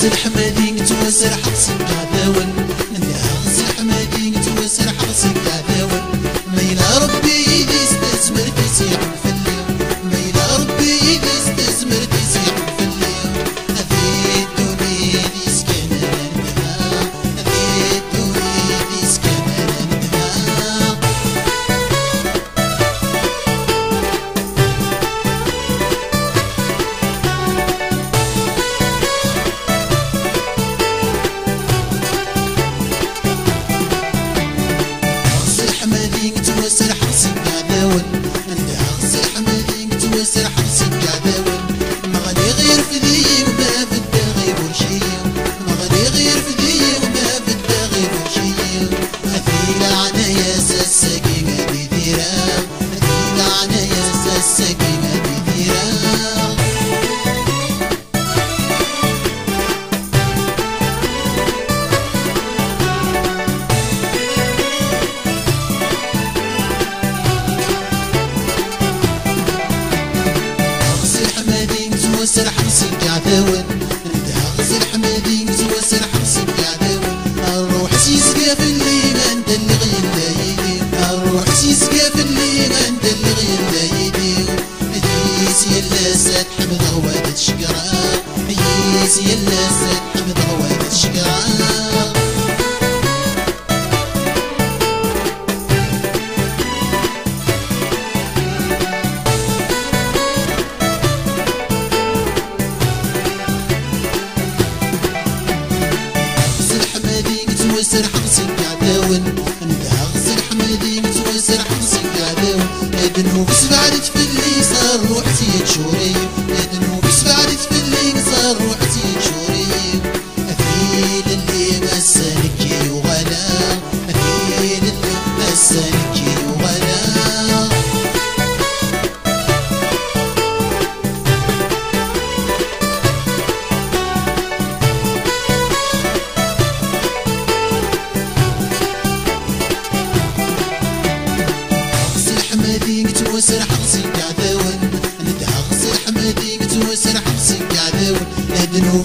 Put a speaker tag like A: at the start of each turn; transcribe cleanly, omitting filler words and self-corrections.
A: غسل حمادي توسر حرصك عداون غسل حمادي توسر حرصك عداون ميلا ربي يدي استثمر تسيع الفلي ميلا ربي يدي استثمر تسيع الفلي هذه الدنيا دي سكنة عندها هذه الدنيا دي سكنة عندها توسر حرصك عداون انت غسل حماديك توسر حرصك عداون ما غادي غير في ذي وما بدا غير شي ما غادي غير في ذي وما بدا غير شي هذي لعنة يا ساساكي غادي ديرها هذي لعنة يا ساساكي غادي ديرها توسر حرصك عداون انت غسل حمادي توسر حرصك عداون الروح سيسقى في اللي ما انت اللي غير لا يدي الروح سيسقى في اللي ما انت اللي غير لا يدي هيس يلا ساد حمد غوادة شقرا هيس يلا ساد حمد غوادة شقرا توسر حرصك عداون انت غسل حمادي توسر حرصك عداون ادنو بسبعة تفلي صار روحتي تشوري ادنو بسبعة تفلي صار روحتي تشوري اثيل اللي مسالك وغلا اثيل اللي مسالك وغلا توسر حرصك عداون انت غسل حمادي توسر حرصك عداون ادنو